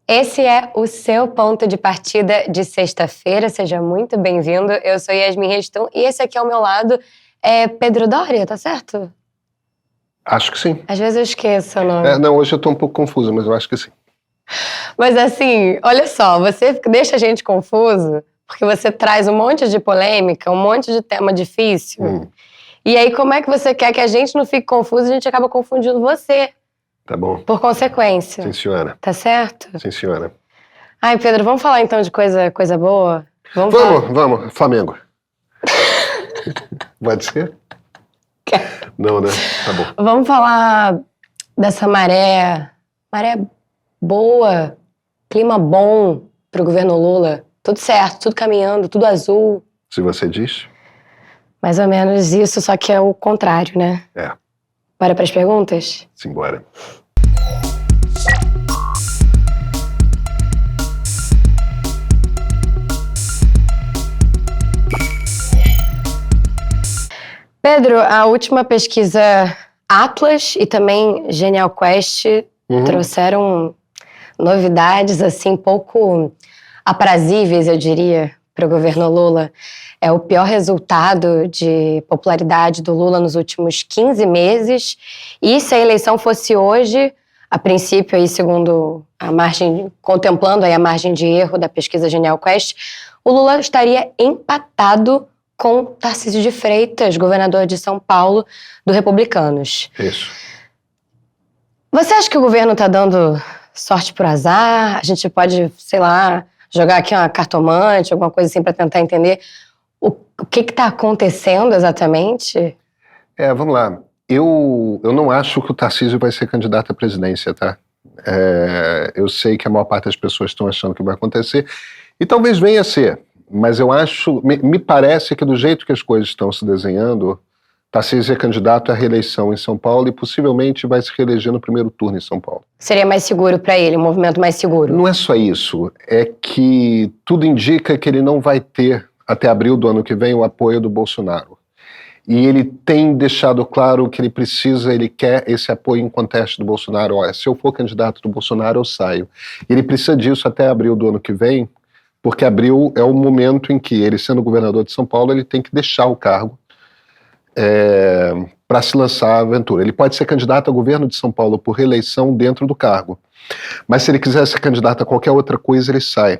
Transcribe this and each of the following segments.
Esse é o seu ponto de partida de sexta-feira. Seja muito bem-vindo. Eu sou Yasmin Reston e esse aqui ao meu lado é Pedro Doria, tá certo? Acho que sim. Às vezes eu esqueço o nome. Não, hoje eu tô um pouco confusa, mas eu acho que sim. Mas assim, olha só, você deixa a gente confuso porque você traz um monte de polêmica, um monte de tema difícil. E aí, como é que você quer que a gente não fique confuso e a gente acaba confundindo você? Tá bom. Por consequência. Sim, senhora. Tá certo? Sim, senhora. Ai, Pedro, vamos falar então de coisa boa? Vamos. Flamengo. Pode ser? Não, né? Tá bom. Vamos falar dessa maré boa, clima bom pro governo Lula. Tudo certo, tudo caminhando, tudo azul. Se você diz. Mais ou menos isso, só que é o contrário, né? É. Bora pras perguntas? Simbora. Pedro, a última pesquisa Atlas e também Genial Quest trouxeram novidades assim pouco aprazíveis, eu diria, para o governo Lula. É o pior resultado de popularidade do Lula nos últimos 15 meses. E se a eleição fosse hoje, a princípio, aí, segundo a margem, contemplando aí a margem de erro da pesquisa Genial Quest, o Lula estaria empatado com Tarcísio de Freitas, governador de São Paulo, do Republicanos. Isso. Você acha que o governo está dando sorte por azar? A gente pode, sei lá, jogar aqui uma cartomante, alguma coisa assim para tentar entender o que está acontecendo exatamente? Vamos lá. Eu não acho que o Tarcísio vai ser candidato à presidência, tá? Eu sei que a maior parte das pessoas estão achando que vai acontecer, e talvez venha a ser, mas eu acho, me parece que do jeito que as coisas estão se desenhando, Tarcísio é candidato à reeleição em São Paulo e possivelmente vai se reeleger no primeiro turno em São Paulo. Seria mais seguro para ele, um movimento mais seguro? Não é só isso, é que tudo indica que ele não vai ter, até abril do ano que vem, o apoio do Bolsonaro. E ele tem deixado claro que ele quer esse apoio em conteste do Bolsonaro. Olha, se eu for candidato do Bolsonaro, eu saio. E ele precisa disso até abril do ano que vem, porque abril é o momento em que ele, sendo governador de São Paulo, ele tem que deixar o cargo para se lançar à aventura. Ele pode ser candidato a governo de São Paulo por reeleição dentro do cargo, mas se ele quiser ser candidato a qualquer outra coisa, ele sai.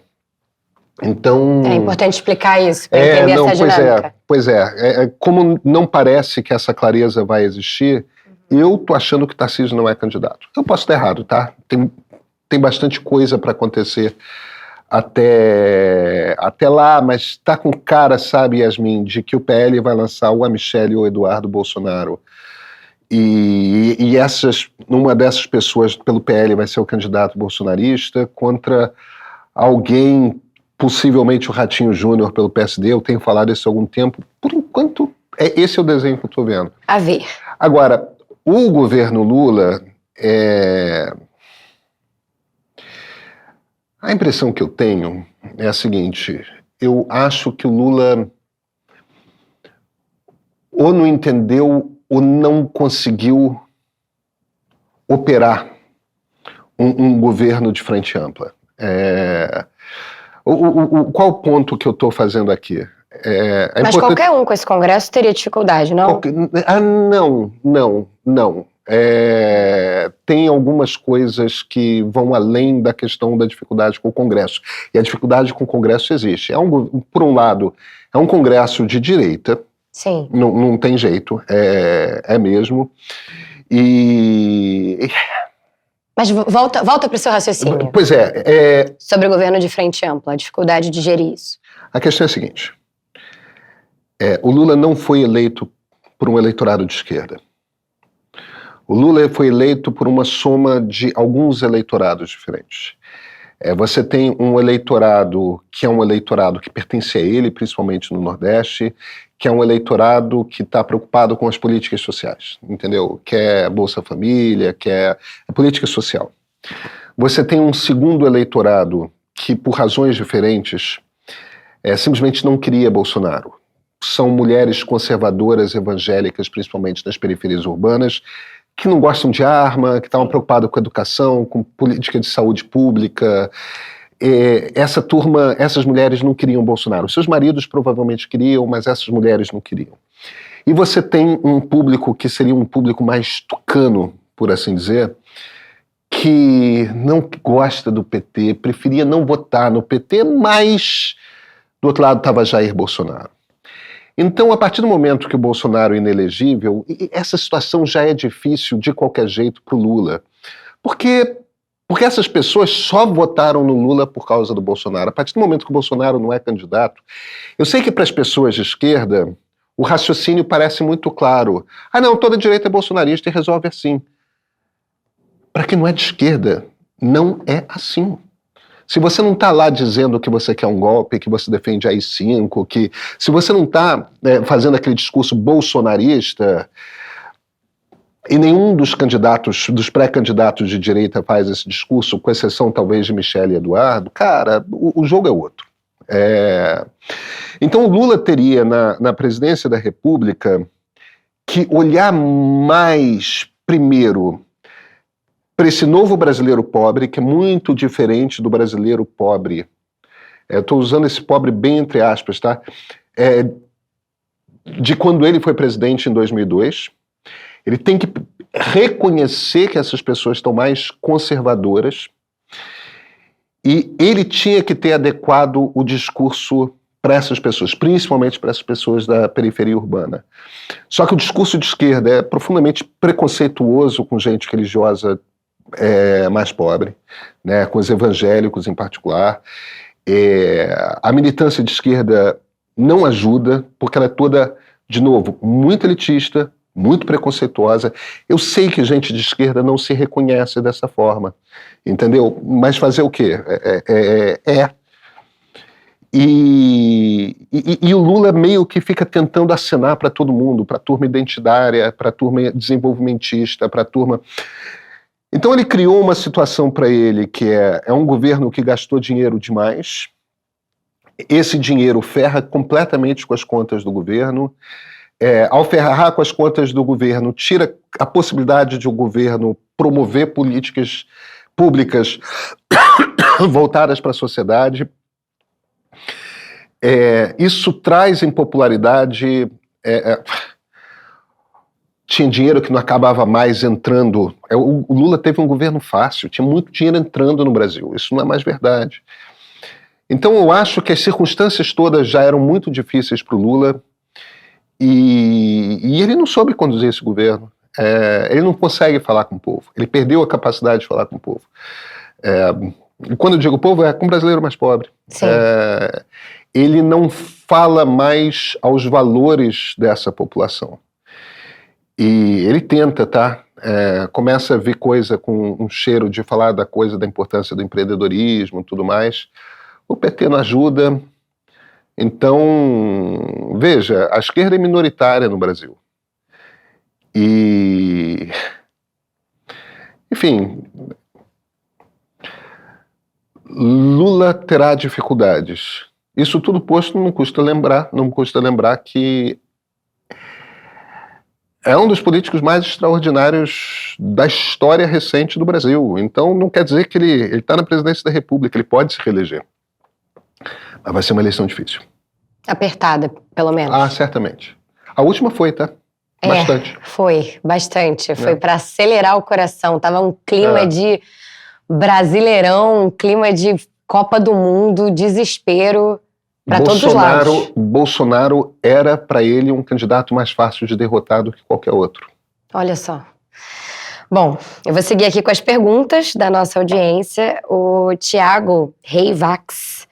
Então, é importante explicar isso, para entender essa dinâmica. Pois é. Como não parece que essa clareza vai existir, eu tô achando que Tarcísio não é candidato. Eu posso estar errado, tá? Tem bastante coisa para acontecer até lá, mas tá com cara, sabe, Yasmin, de que o PL vai lançar ou a Michelle ou o Eduardo Bolsonaro. E uma dessas pessoas pelo PL vai ser o candidato bolsonarista contra alguém, possivelmente o Ratinho Júnior pelo PSD. Eu tenho falado isso há algum tempo. Por enquanto, esse é o desenho que eu estou vendo. A ver. Agora, o governo Lula A impressão que eu tenho é a seguinte: eu acho que o Lula ou não entendeu ou não conseguiu operar um governo de frente ampla. Qual o ponto que eu estou fazendo aqui? Mas qualquer um com esse Congresso teria dificuldade, não? Não. Tem algumas coisas que vão além da questão da dificuldade com o Congresso. E a dificuldade com o Congresso existe. Por um lado, é um Congresso de direita. Sim. Não tem jeito, é mesmo. Mas volta para o seu raciocínio. Pois sobre o governo de frente ampla, a dificuldade de gerir isso. A questão é a seguinte: o Lula não foi eleito por um eleitorado de esquerda. O Lula foi eleito por uma soma de alguns eleitorados diferentes. Você tem um eleitorado que é um eleitorado que pertence a ele, principalmente no Nordeste, que é um eleitorado que está preocupado com as políticas sociais, entendeu? Quer Bolsa Família, quer a política social. Você tem um segundo eleitorado que, por razões diferentes, simplesmente não queria Bolsonaro. São mulheres conservadoras evangélicas, principalmente nas periferias urbanas, que não gostam de arma, que estavam preocupados com educação, com política de saúde pública. Essa turma, essas mulheres não queriam Bolsonaro. Seus maridos provavelmente queriam, mas essas mulheres não queriam. E você tem um público que seria um público mais tucano, por assim dizer, que não gosta do PT, preferia não votar no PT, mas do outro lado estava Jair Bolsonaro. Então, a partir do momento que o Bolsonaro é inelegível, essa situação já é difícil de qualquer jeito para o Lula. Porque essas pessoas só votaram no Lula por causa do Bolsonaro. A partir do momento que o Bolsonaro não é candidato, eu sei que para as pessoas de esquerda, o raciocínio parece muito claro. Ah, não, toda direita é bolsonarista e resolve assim. Para quem não é de esquerda, não é assim. Se você não está lá dizendo que você quer um golpe, que você defende a AI-5, que se você não está fazendo aquele discurso bolsonarista, e nenhum dos candidatos, dos pré-candidatos de direita faz esse discurso, com exceção talvez de Michele e Eduardo, cara, o jogo é outro. Então o Lula teria na presidência da República que olhar mais primeiro para esse novo brasileiro pobre, que é muito diferente do brasileiro pobre. Estou usando esse pobre bem entre aspas, tá? De quando ele foi presidente em 2002. Ele tem que reconhecer que essas pessoas estão mais conservadoras e ele tinha que ter adequado o discurso para essas pessoas, principalmente para essas pessoas da periferia urbana. Só que o discurso de esquerda é profundamente preconceituoso com gente religiosa mais pobre, né, com os evangélicos em particular. A militância de esquerda não ajuda, porque ela é toda, de novo, muito elitista, muito preconceituosa. Eu sei que gente de esquerda não se reconhece dessa forma, entendeu? Mas fazer o quê? E o Lula meio que fica tentando acenar para todo mundo, para a turma identitária, para a turma desenvolvimentista, para a turma... Então ele criou uma situação para ele que é um governo que gastou dinheiro demais, esse dinheiro ferra completamente com as contas do governo, ao ferrar com as contas do governo, tira a possibilidade de o governo promover políticas públicas voltadas para a sociedade. Isso traz impopularidade, tinha dinheiro que não acabava mais entrando. O Lula teve um governo fácil, tinha muito dinheiro entrando no Brasil, isso não é mais verdade. Então eu acho que as circunstâncias todas já eram muito difíceis para o Lula e ele não soube conduzir esse governo. Ele não consegue falar com o povo, ele perdeu a capacidade de falar com o povo. E quando eu digo povo, é com o brasileiro mais pobre. Ele não fala mais aos valores dessa população. E ele tenta, tá? Começa a ver coisa com um cheiro de falar da coisa da importância do empreendedorismo e tudo mais. O PT não ajuda. Então, veja, a esquerda é minoritária no Brasil. E, enfim, Lula terá dificuldades. Isso tudo posto, não custa lembrar que é um dos políticos mais extraordinários da história recente do Brasil. Então não quer dizer que ele está na presidência da República, ele pode se reeleger. Mas vai ser uma eleição difícil. Apertada, pelo menos. Ah, certamente. A última foi, tá? Bastante. Foi, bastante. Foi para acelerar o coração. Tava um clima de brasileirão, um clima de Copa do Mundo, desespero para todos os lados. Bolsonaro era para ele um candidato mais fácil de derrotar do que qualquer outro. Olha só. Bom, eu vou seguir aqui com as perguntas da nossa audiência. O Thiago Reivax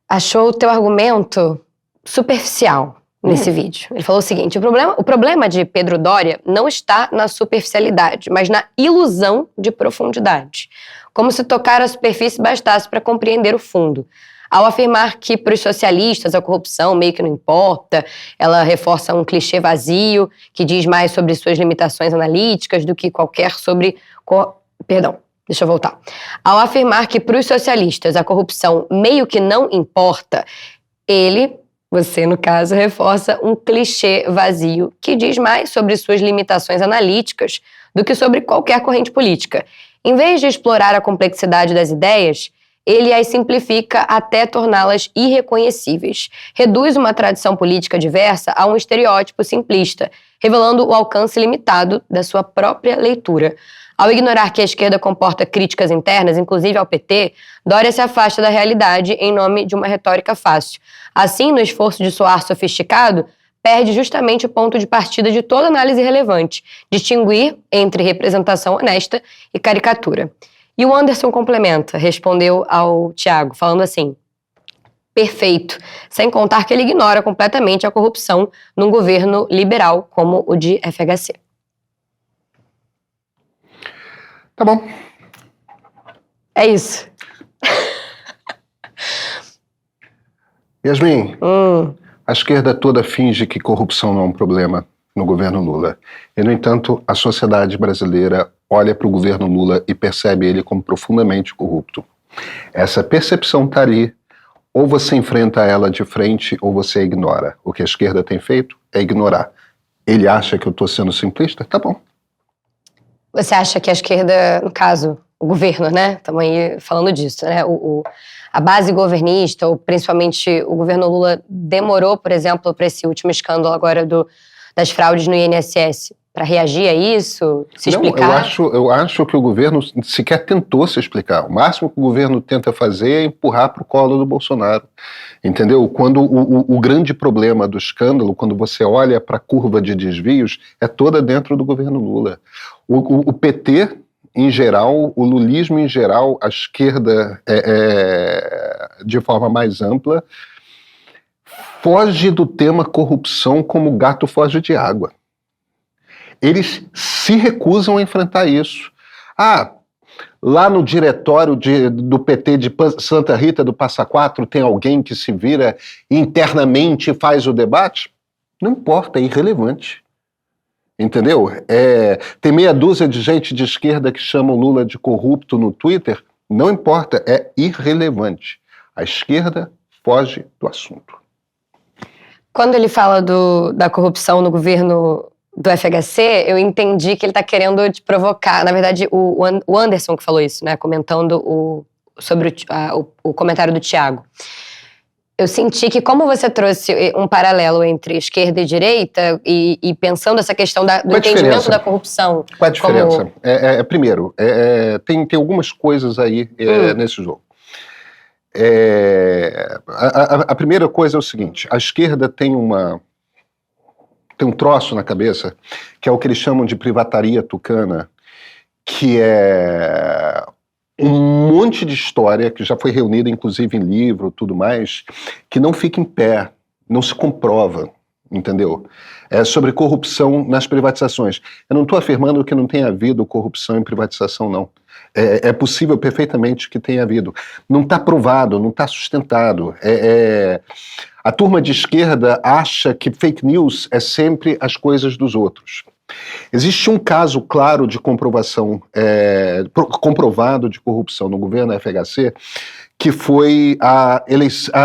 achou o teu argumento superficial nesse vídeo. Ele falou o seguinte: o problema de Pedro Doria não está na superficialidade, mas na ilusão de profundidade. Como se tocar a superfície bastasse para compreender o fundo. Ao afirmar que para os socialistas a corrupção meio que não importa, ela reforça um clichê vazio que diz mais sobre suas limitações analíticas do que qualquer sobre... Perdão, deixa eu voltar. Ao afirmar que para os socialistas a corrupção meio que não importa, ele Você, no caso, reforça um clichê vazio que diz mais sobre suas limitações analíticas do que sobre qualquer corrente política. Em vez de explorar a complexidade das ideias, ele as simplifica até torná-las irreconhecíveis. Reduz uma tradição política diversa a um estereótipo simplista, revelando o alcance limitado da sua própria leitura. Ao ignorar que a esquerda comporta críticas internas, inclusive ao PT, Dória se afasta da realidade em nome de uma retórica fácil. Assim, no esforço de soar sofisticado, perde justamente o ponto de partida de toda análise relevante, distinguir entre representação honesta e caricatura. E o Anderson complementa, respondeu ao Thiago, falando assim: perfeito, sem contar que ele ignora completamente a corrupção num governo liberal como o de FHC. Tá bom. É isso. Yasmin, a esquerda toda finge que corrupção não é um problema no governo Lula. E, no entanto, a sociedade brasileira olha para o governo Lula e percebe ele como profundamente corrupto. Essa percepção está ali. Ou você enfrenta ela de frente ou você a ignora. O que a esquerda tem feito é ignorar. Ele acha que eu estou sendo simplista? Tá bom. Você acha que a esquerda, no caso, o governo, né? Estamos aí falando disso, né? A base governista, ou principalmente o governo Lula, demorou, por exemplo, para esse último escândalo agora das fraudes no INSS, para reagir a isso, se explicar? Não, eu acho que o governo sequer tentou se explicar. O máximo que o governo tenta fazer é empurrar para o colo do Bolsonaro. Entendeu? Quando o grande problema do escândalo, quando você olha para a curva de desvios, é toda dentro do governo Lula. O PT, em geral, o lulismo em geral, a esquerda de forma mais ampla, foge do tema corrupção como o gato foge de água. Eles se recusam a enfrentar isso. Lá no diretório do PT de Santa Rita do Passa Quatro tem alguém que se vira internamente e faz o debate? Não importa, é irrelevante. Entendeu? Tem meia dúzia de gente de esquerda que chama o Lula de corrupto no Twitter. Não importa, é irrelevante. A esquerda foge do assunto. Quando ele fala da corrupção no governo do FHC, eu entendi que ele está querendo te provocar. Na verdade, o Anderson que falou isso, né? Comentando sobre o comentário do Thiago. Eu senti que, como você trouxe um paralelo entre esquerda e direita, e pensando essa questão do entendimento da corrupção... Qual é a diferença? Primeiro, tem algumas coisas aí nesse jogo. A primeira coisa é o seguinte: a esquerda tem um troço na cabeça, que é o que eles chamam de privataria tucana, que é um monte de história que já foi reunida, inclusive em livro, tudo mais, que não fica em pé, não se comprova, entendeu? É sobre corrupção nas privatizações. Eu não estou afirmando que não tenha havido corrupção em privatização, não. É possível perfeitamente que tenha havido. Não está provado, não está sustentado. A turma de esquerda acha que fake news é sempre as coisas dos outros. Existe um caso claro de comprovação, comprovado de corrupção no governo FHC, que foi a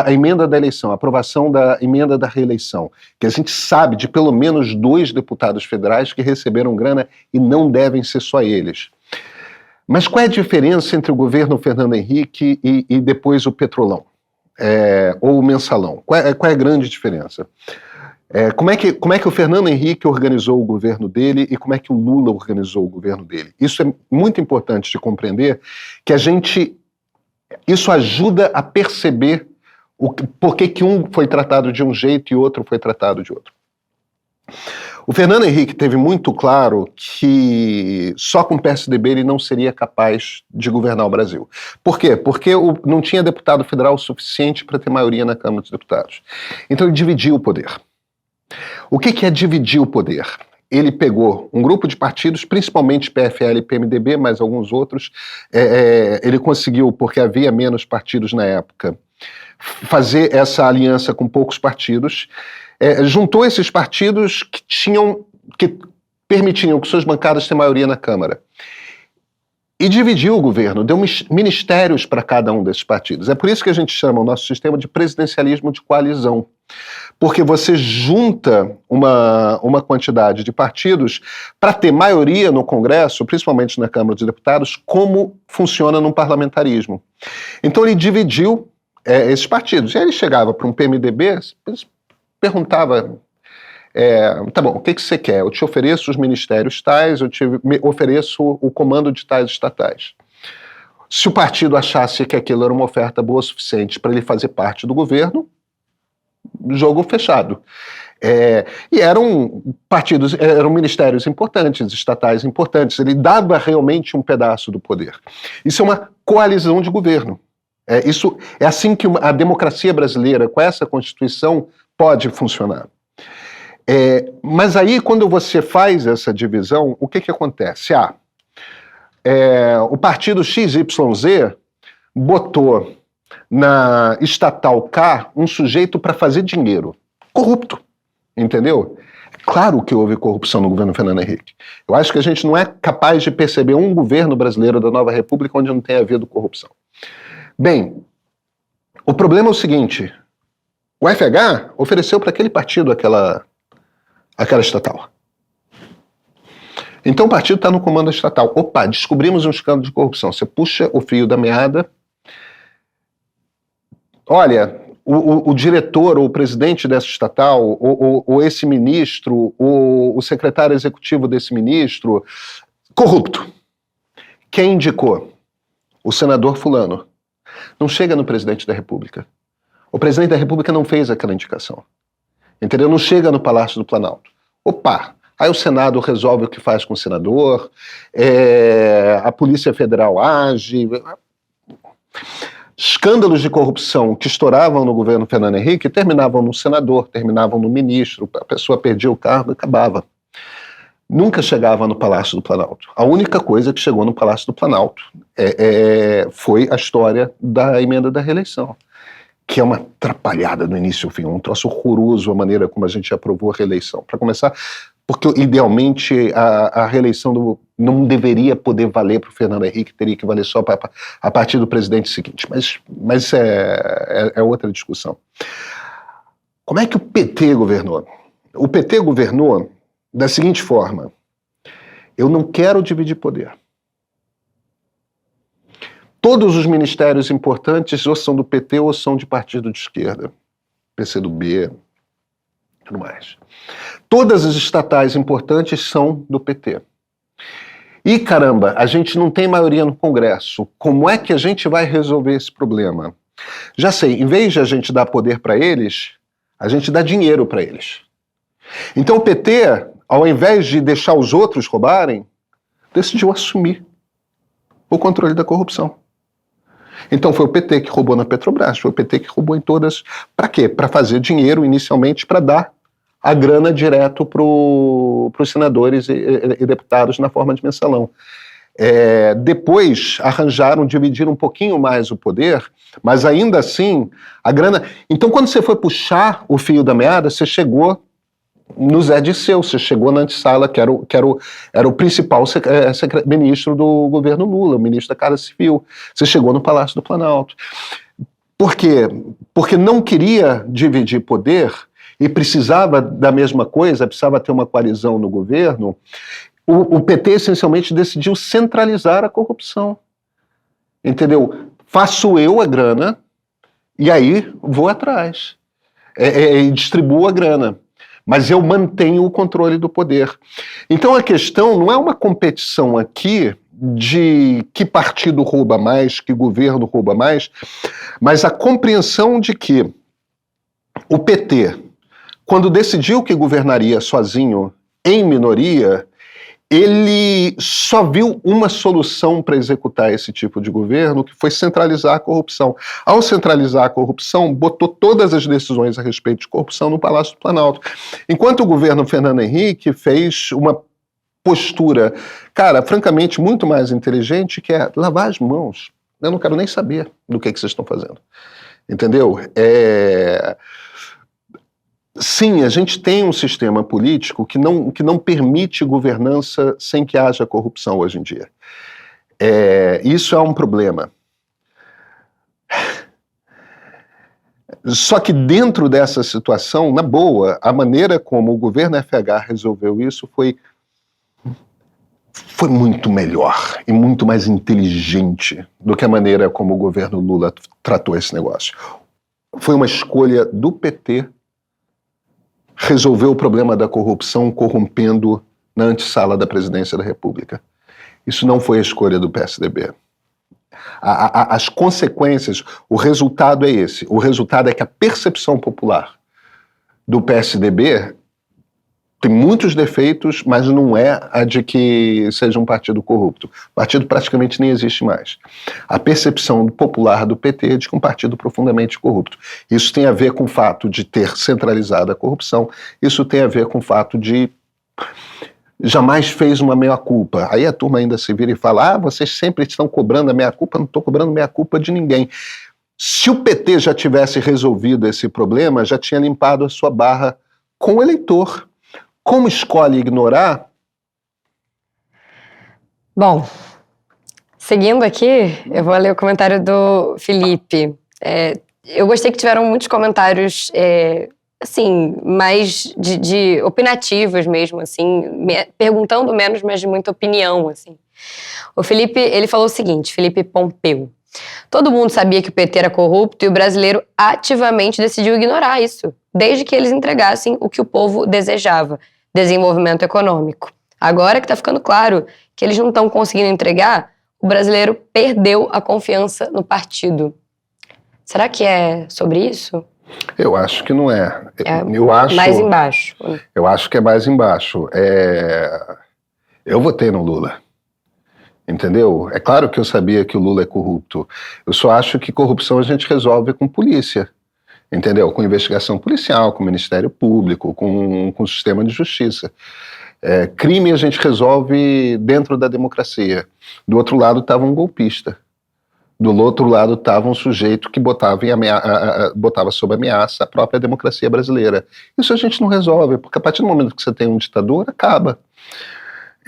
emenda da eleição, a aprovação da emenda da reeleição, que a gente sabe de pelo menos 2 deputados federais que receberam grana e não devem ser só eles. Mas qual é a diferença entre o governo Fernando Henrique e depois o Petrolão? Ou o Mensalão? Qual é a grande diferença? Como é que o Fernando Henrique organizou o governo dele e como é que o Lula organizou o governo dele? Isso é muito importante de compreender, que isso ajuda a perceber por que um foi tratado de um jeito e outro foi tratado de outro. O Fernando Henrique teve muito claro que só com o PSDB ele não seria capaz de governar o Brasil. Por quê? Porque não tinha deputado federal suficiente para ter maioria na Câmara dos Deputados. Então ele dividiu o poder. O que é dividir o poder? Ele pegou um grupo de partidos, principalmente PFL e PMDB, mas alguns outros. Ele conseguiu, porque havia menos partidos na época, fazer essa aliança com poucos partidos. Juntou esses partidos que permitiam que suas bancadas tenham maioria na Câmara. E dividiu o governo, deu ministérios para cada um desses partidos. É por isso que a gente chama o nosso sistema de presidencialismo de coalizão. Porque você junta uma quantidade de partidos para ter maioria no Congresso, principalmente na Câmara dos Deputados, como funciona no parlamentarismo. Então ele dividiu esses partidos. E aí ele chegava para um PMDB, perguntava, tá bom, o que você quer? Eu te ofereço os ministérios tais, me ofereço o comando de tais estatais. Se o partido achasse que aquilo era uma oferta boa o suficiente para ele fazer parte do governo, jogo fechado. E eram partidos, eram ministérios importantes, estatais importantes. Ele dava realmente um pedaço do poder. Isso é uma coalizão de governo. Isso é assim que a democracia brasileira, com essa Constituição, pode funcionar. Mas aí, quando você faz essa divisão, o que acontece? O partido XYZ botou na estatal K um sujeito para fazer dinheiro. Corrupto, entendeu? Claro que houve corrupção no governo Fernando Henrique. Eu acho que a gente não é capaz de perceber um governo brasileiro da Nova República onde não tenha havido corrupção. Bem, o problema é o seguinte, o FH ofereceu para aquele partido aquela estatal. Então o partido está no comando estatal. Opa, descobrimos um escândalo de corrupção. Você puxa o fio da meada. Olha, o diretor ou o presidente dessa estatal, ou esse ministro, ou o secretário executivo desse ministro, corrupto. Quem indicou? O senador fulano. Não chega no presidente da República. O presidente da República não fez aquela indicação. Entendeu? Não chega no Palácio do Planalto. Opa! Aí o Senado resolve o que faz com o senador, a Polícia Federal age. Escândalos de corrupção que estouravam no governo Fernando Henrique terminavam no senador, terminavam no ministro, a pessoa perdia o cargo e acabava. Nunca chegava no Palácio do Planalto. A única coisa que chegou no Palácio do Planalto foi a história da emenda da reeleição, que é uma atrapalhada do início ao fim, um troço horroroso a maneira como a gente aprovou a reeleição. Para começar, porque idealmente a reeleição não deveria poder valer para o Fernando Henrique, teria que valer só a partir do presidente seguinte. Mas é outra discussão. Como é que o PT governou? O PT governou da seguinte forma: eu não quero dividir poder. Todos os ministérios importantes ou são do PT ou são de partido de esquerda, PCdoB, tudo mais. Todas as estatais importantes são do PT. E caramba, a gente não tem maioria no Congresso. Como é que a gente vai resolver esse problema? Já sei, em vez de a gente dar poder para eles, a gente dá dinheiro para eles. Então o PT, ao invés de deixar os outros roubarem, decidiu assumir o controle da corrupção. Então foi o PT que roubou na Petrobras, foi o PT que roubou em todas. Para quê? Para fazer dinheiro inicialmente, para dar a grana direto para os senadores e deputados na forma de mensalão. Depois dividiram um pouquinho mais o poder, mas ainda assim a grana... Então quando você foi puxar o fio da meada, você chegou no Zé Disseu, você chegou na antessala, que era o principal ministro do governo Lula, o ministro da Casa Civil. Você chegou no Palácio do Planalto. Por quê? Porque não queria dividir poder e precisava da mesma coisa, precisava ter uma coalizão no governo. O PT essencialmente decidiu centralizar a corrupção. Entendeu? Faço eu a grana e aí vou atrás. E distribuo a grana. Mas eu mantenho o controle do poder. Então a questão não é uma competição aqui de que partido rouba mais, que governo rouba mais, mas a compreensão de que o PT, quando decidiu que governaria sozinho, em minoria, ele só viu uma solução para executar esse tipo de governo, que foi centralizar a corrupção. Ao centralizar a corrupção, botou todas as decisões a respeito de corrupção no Palácio do Planalto. Enquanto o governo Fernando Henrique fez uma postura, cara, francamente, muito mais inteligente, que é lavar as mãos. Eu não quero nem saber do que vocês estão fazendo. Entendeu? Sim, a gente tem um sistema político que não permite governança sem que haja corrupção hoje em dia. Isso é um problema. Só que dentro dessa situação, na boa, a maneira como o governo FH resolveu isso foi muito melhor e muito mais inteligente do que a maneira como o governo Lula tratou esse negócio. Foi uma escolha do PT resolver o problema da corrupção corrompendo na antessala da presidência da República. Isso não foi a escolha do PSDB. As consequências, o resultado é esse. O resultado é que a percepção popular do PSDB tem muitos defeitos, mas não é a de que seja um partido corrupto. O partido praticamente nem existe mais. A percepção popular do PT é de que é um partido profundamente corrupto. Isso tem a ver com o fato de ter centralizado a corrupção, isso tem a ver com o fato de jamais fez uma meia-culpa. Aí a turma ainda se vira e fala, vocês sempre estão cobrando a meia-culpa, não estou cobrando meia-culpa de ninguém. Se o PT já tivesse resolvido esse problema, já tinha limpado a sua barra com o eleitor. Como escolhe ignorar? Bom, seguindo aqui, eu vou ler o comentário do Felipe. Eu gostei que tiveram muitos comentários, assim, mais de opinativos mesmo, assim, perguntando menos, mas de muita opinião, assim. O Felipe, ele falou o seguinte, Felipe Pompeu. Todo mundo sabia que o PT era corrupto e o brasileiro ativamente decidiu ignorar isso, desde que eles entregassem o que o povo desejava, desenvolvimento econômico. Agora que está ficando claro que eles não estão conseguindo entregar, o brasileiro perdeu a confiança no partido. Será que é sobre isso? Eu acho que não é. Mais embaixo. Eu acho que é mais embaixo. Eu votei no Lula. Entendeu? É claro que eu sabia que o Lula é corrupto. Eu só acho que corrupção a gente resolve com polícia. Entendeu? Com investigação policial, com o Ministério Público, com o sistema de justiça. Crime a gente resolve dentro da democracia. Do outro lado estava um golpista. Do outro lado estava um sujeito que botava sob ameaça a própria democracia brasileira. Isso a gente não resolve, porque a partir do momento que você tem um ditador, acaba.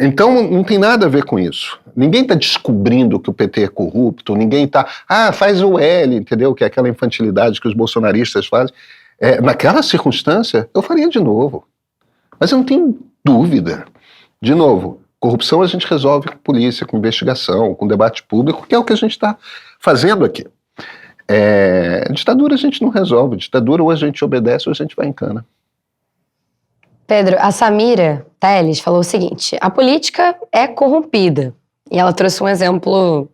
Então não tem nada a ver com isso. Ninguém está descobrindo que o PT é corrupto, ninguém está... faz o L, entendeu? Que é aquela infantilidade que os bolsonaristas fazem. Naquela circunstância, eu faria de novo. Mas eu não tenho dúvida. De novo, corrupção a gente resolve com polícia, com investigação, com debate público, que é o que a gente está fazendo aqui. Ditadura a gente não resolve. Ditadura ou a gente obedece ou a gente vai em cana. Pedro, a Samira Teles falou o seguinte, a política é corrompida. E ela trouxe um exemplo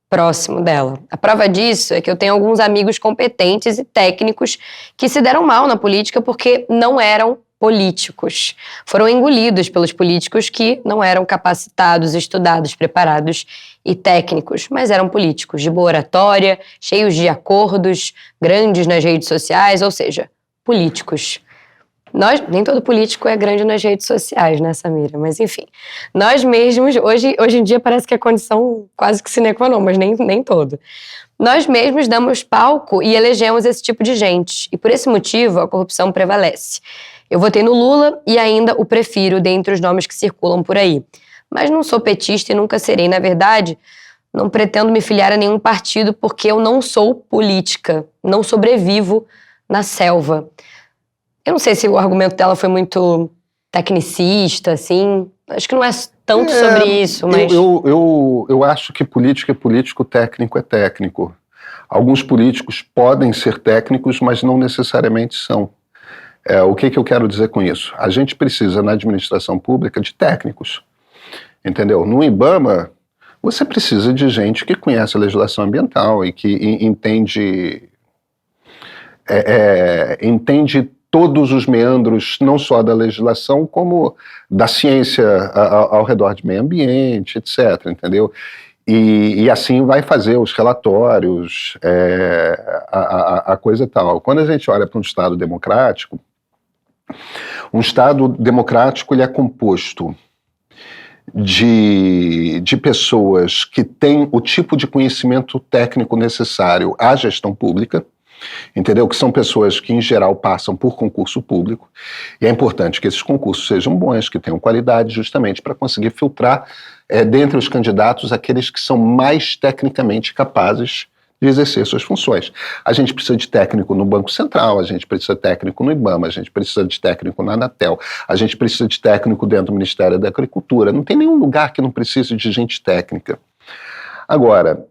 próximo dela. A prova disso é que eu tenho alguns amigos competentes e técnicos que se deram mal na política porque não eram políticos. Foram engolidos pelos políticos que não eram capacitados, estudados, preparados e técnicos, mas eram políticos de boa oratória, cheios de acordos, grandes nas redes sociais, ou seja, políticos. Nem todo político é grande nas redes sociais, né, Samira? Mas enfim, nós mesmos, hoje em dia parece que é condição quase que sine qua non, mas nem todo. Nós mesmos damos palco e elegemos esse tipo de gente, e por esse motivo a corrupção prevalece. Eu votei no Lula e ainda o prefiro dentre os nomes que circulam por aí. Mas não sou petista e nunca serei, na verdade, não pretendo me filiar a nenhum partido porque eu não sou política, não sobrevivo na selva. Eu não sei se o argumento dela foi muito tecnicista, assim. Acho que não é tanto sobre isso, mas... Eu acho que política é político, técnico é técnico. Alguns políticos podem ser técnicos, mas não necessariamente são. O que eu quero dizer com isso? A gente precisa, na administração pública, de técnicos. Entendeu? No IBAMA, você precisa de gente que conhece a legislação ambiental e que entende todos os meandros, não só da legislação, como da ciência ao redor de meio ambiente, etc., entendeu? E assim vai fazer os relatórios, a coisa tal. Quando a gente olha para um Estado democrático ele é composto de pessoas que têm o tipo de conhecimento técnico necessário à gestão pública, entendeu? Que são pessoas que, em geral, passam por concurso público, e é importante que esses concursos sejam bons, que tenham qualidade, justamente para conseguir filtrar dentre os candidatos aqueles que são mais tecnicamente capazes de exercer suas funções. A gente precisa de técnico no Banco Central, a gente precisa de técnico no IBAMA, a gente precisa de técnico na Anatel, a gente precisa de técnico dentro do Ministério da Agricultura. Não tem nenhum lugar que não precise de gente técnica. Agora,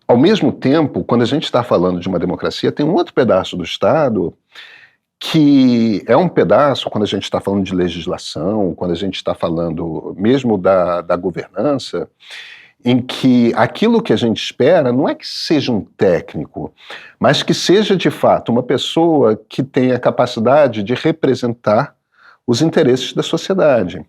ao mesmo tempo, quando a gente está falando de uma democracia, tem um outro pedaço do Estado que é um pedaço, quando a gente está falando de legislação, quando a gente está falando mesmo da governança, em que aquilo que a gente espera não é que seja um técnico, mas que seja de fato uma pessoa que tenha a capacidade de representar os interesses da sociedade.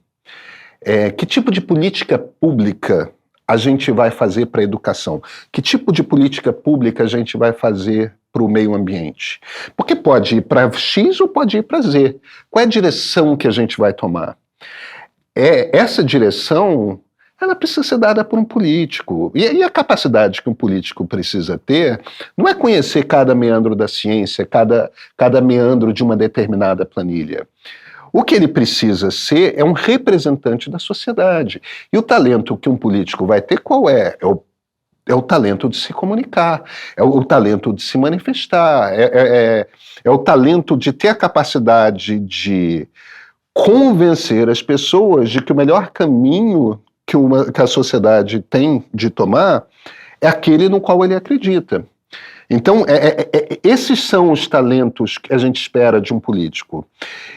Que tipo de política pública a gente vai fazer para a educação? Que tipo de política pública a gente vai fazer para o meio ambiente? Porque pode ir para X ou pode ir para Z. Qual é a direção que a gente vai tomar? Essa direção, ela precisa ser dada por um político. E a capacidade que um político precisa ter não é conhecer cada meandro da ciência, cada meandro de uma determinada planilha. O que ele precisa ser é um representante da sociedade. E o talento que um político vai ter, qual é? É o talento de se comunicar, é o talento de se manifestar, é o talento de ter a capacidade de convencer as pessoas de que o melhor caminho que a sociedade tem de tomar é aquele no qual ele acredita. Então, esses são os talentos que a gente espera de um político.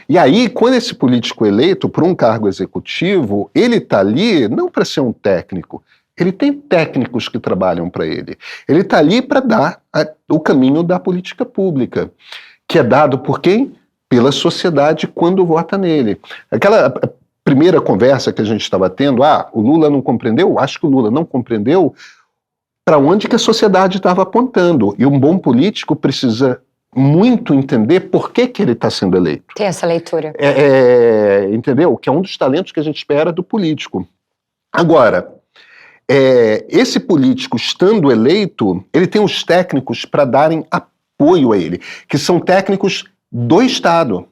E aí, quando esse político é eleito por um cargo executivo, ele está ali não para ser um técnico, ele tem técnicos que trabalham para ele. Ele está ali para dar o caminho da política pública, que é dado por quem? Pela sociedade quando vota nele. Aquela primeira conversa que a gente estava tendo, o Lula não compreendeu? Acho que o Lula não compreendeu para onde que a sociedade estava apontando. E um bom político precisa muito entender por que ele está sendo eleito. Tem essa leitura. Entendeu? Que é um dos talentos que a gente espera do político. Agora, esse político, estando eleito, ele tem os técnicos para darem apoio a ele, que são técnicos do Estado,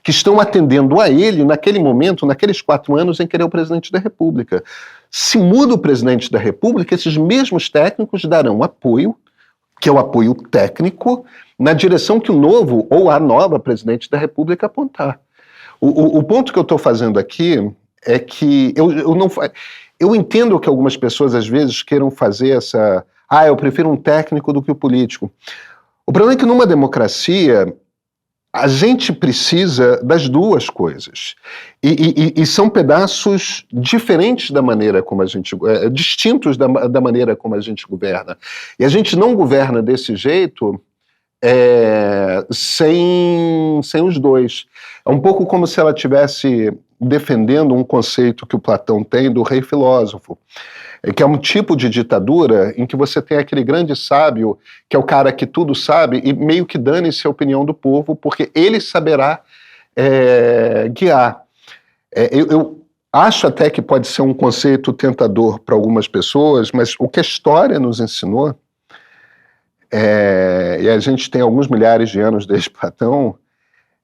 que estão atendendo a ele naquele momento, naqueles 4 anos em que ele é o presidente da República. Se muda o presidente da República, esses mesmos técnicos darão apoio, que é o apoio técnico, na direção que o novo ou a nova presidente da República apontar. O ponto que eu estou fazendo aqui é que eu entendo que algumas pessoas às vezes queiram fazer eu prefiro um técnico do que o político. O problema é que numa democracia a gente precisa das duas coisas. E são pedaços diferentes da maneira como a gente... distintos da maneira como a gente governa. E a gente não governa desse jeito sem os dois. É um pouco como se ela estivesse defendendo um conceito que o Platão tem do rei filósofo, que é um tipo de ditadura em que você tem aquele grande sábio, que é o cara que tudo sabe, e meio que dane-se a opinião do povo, porque ele saberá guiar. Eu acho até que pode ser um conceito tentador para algumas pessoas, mas o que a história nos ensinou, e a gente tem alguns milhares de anos desde Platão,